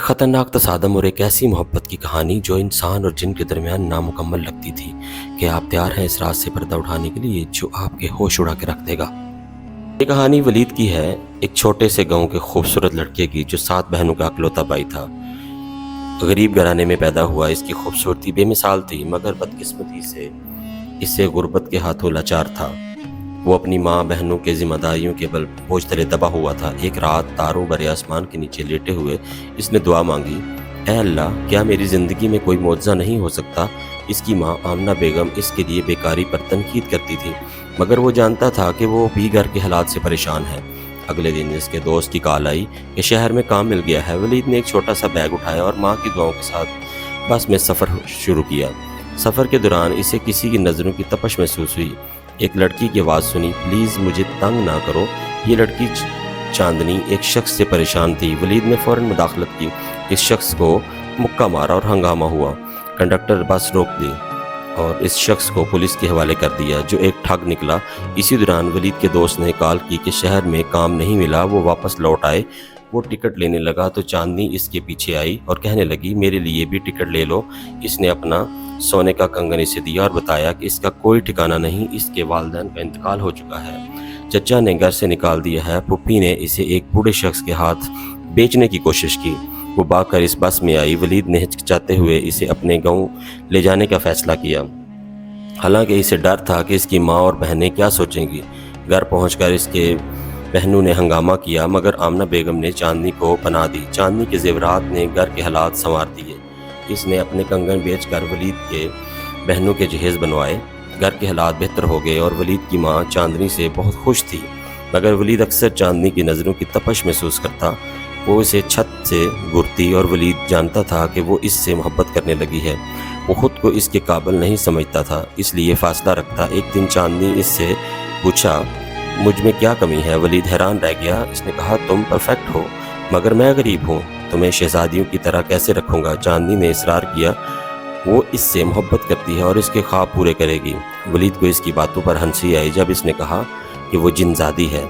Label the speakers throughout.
Speaker 1: खतरनाक तसादम और एक ऐसी मोहब्बत की कहानी जो इंसान और जिन के दरमियान नामुकम्मल लगती थी कि आप तैयार हैं इस रात से पर्दा उठाने के लिए जो आपके होश उड़ा के रख देगा। ये कहानी वलीद की है, एक छोटे से गांव के खूबसूरत लड़के की जो 7 बहनों का अकलौता भाई था। गरीब घराने में पैदा हुआ, इसकी खूबसूरती बेमिसाल थी मगर बदकिस्मती से इसे गुर्बत के हाथों लाचार था। वो अपनी माँ बहनों के जिम्मेदारियों के बल बोझ तले दबा हुआ था। एक रात तारों भरे आसमान के नीचे लेटे हुए इसने दुआ मांगी, ऐ अल्लाह, क्या मेरी ज़िंदगी में कोई मौजज़ा नहीं हो सकता। इसकी माँ आमना बेगम इसके लिए बेकारी पर तनकीद करती थी मगर वो जानता था कि वो भी घर के हालात से परेशान है। अगले दिन इसके दोस्त की कॉल आई कि शहर में काम मिल गया है। वलीद ने एक छोटा सा बैग उठाया और माँ की दुआओं के साथ बस में सफ़र शुरू किया। सफ़र के दौरान इसे किसी की नज़रों की तपश महसूस हुई। एक लड़की की आवाज़ सुनी, प्लीज़ मुझे तंग ना करो। ये लड़की चांदनी एक शख्स से परेशान थी। वलीद ने फ़ौरन मुदाखलत की, इस शख्स को मुक्का मारा और हंगामा हुआ। कंडक्टर बस रोक दी और इस शख्स को पुलिस के हवाले कर दिया जो एक ठग निकला। इसी दौरान वलीद के दोस्त ने कॉल की कि शहर में काम नहीं मिला, वो वापस लौट आए। वो टिकट लेने लगा तो चांदनी इसके पीछे आई और कहने लगी, मेरे लिए भी टिकट ले लो। इसने अपना सोने का कंगन इसे दिया और बताया कि इसका कोई ठिकाना नहीं, इसके वालिदैन का इंतकाल हो चुका है। चचा ने घर से निकाल दिया है। पुप्पी ने इसे एक बूढ़े शख्स के हाथ बेचने की कोशिश की। वो भागकर इस बस में आई। वलीद ने हिचकिचाते हुए इसे अपने गांव ले जाने का फैसला किया, हालांकि इसे डर था कि इसकी माँ और बहनें क्या सोचेंगी। घर पहुंचकर इसके बहनों ने हंगामा किया मगर आमना बेगम ने चांदनी को पनाह दी। चांदनी के जेवरात ने घर के हालात संवार दिए। इसने अपने कंगन बेचकर वलीद के बहनों के जहेज बनवाए। घर के हालात बेहतर हो गए और वलीद की माँ चांदनी से बहुत खुश थी मगर वलीद अक्सर चांदनी की नज़रों की तपश महसूस करता। वो इसे छत से घूरती और वलीद जानता था कि वो इससे मोहब्बत करने लगी है। वो खुद को इसके काबिल नहीं समझता था, इसलिए फासला रखता। एक दिन चांदनी इससे पूछा, मुझ में क्या कमी है। वलीद हैरान रह गया। इसने कहा, तुम परफेक्ट हो मगर मैं गरीब हूँ, तुम्हें शहजादियों की तरह कैसे रखूँगा। चांदनी ने इसरार किया, वो इससे मोहब्बत करती है और इसके ख्वाब पूरे करेगी। वलीद को इसकी बातों पर हंसी आई जब इसने कहा कि वो जिनजादी है।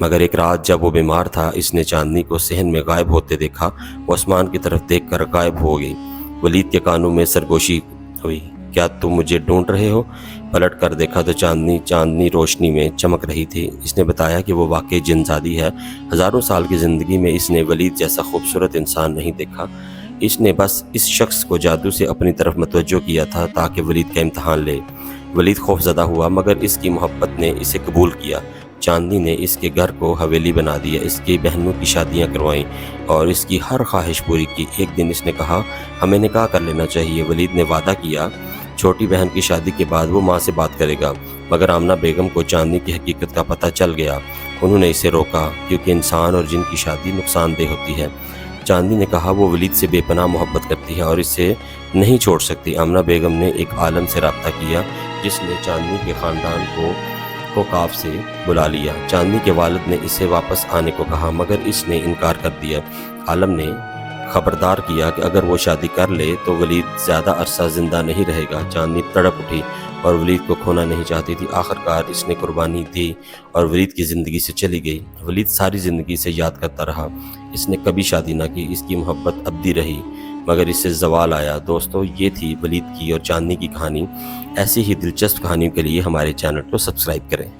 Speaker 1: मगर एक रात जब वो बीमार था, इसने चांदनी को सहन में गायब होते देखा। वो आसमान की तरफ देखकर गायब हो गई। वलीद के कानों में सरगोशी हुई, क्या तुम मुझे ढूंढ रहे हो। पलट कर देखा तो चांदनी रोशनी में चमक रही थी। इसने बताया कि वो वाकई जिनजादी है। हज़ारों साल की ज़िंदगी में इसने वलीद जैसा खूबसूरत इंसान नहीं देखा। इसने बस इस शख्स को जादू से अपनी तरफ मतवज्जो किया था ताकि वलीद का इम्तहान ले। वलीद खौफज़दा हुआ मगर इसकी मोहब्बत ने इसे कबूल किया। चांदनी ने इसके घर को हवेली बना दिया, इसकी बहनों की शादियां करवाईं और इसकी हर ख्वाहिश पूरी की। एक दिन इसने कहा, हमें निकाह कर लेना चाहिए। वलीद ने वादा किया छोटी बहन की शादी के बाद वो माँ से बात करेगा मगर आमना बेगम को चांदनी की हकीकत का पता चल गया। उन्होंने इसे रोका क्योंकि इंसान और जिन की शादी नुकसानदेह होती है। चांदनी ने कहा वो वलीद से बेपनाह मोहब्बत करती है और इसे नहीं छोड़ सकती। आमना बेगम ने एक आलम से रब्ता किया जिसने चांदनी के ख़ानदान को काफ से बुला लिया। चांदनी के वालिद ने इसे वापस आने को कहा मगर इसने इनकार कर दिया। आलम ने खबरदार किया कि अगर वो शादी कर ले तो वलीद ज़्यादा अरसा ज़िंदा नहीं रहेगा। चांदनी तड़प उठी और वलीद को खोना नहीं चाहती थी। आखिरकार इसने कुर्बानी दी और वलीद की ज़िंदगी से चली गई। वलीद सारी ज़िंदगी से याद करता रहा। इसने कभी शादी ना की, इसकी मोहब्बत अबदी रही मगर इससे ज़वाल आया। दोस्तों, ये थी वलीद की और चांदनी की कहानी। ऐसी ही दिलचस्प कहानियों के लिए हमारे चैनल को सब्सक्राइब करें।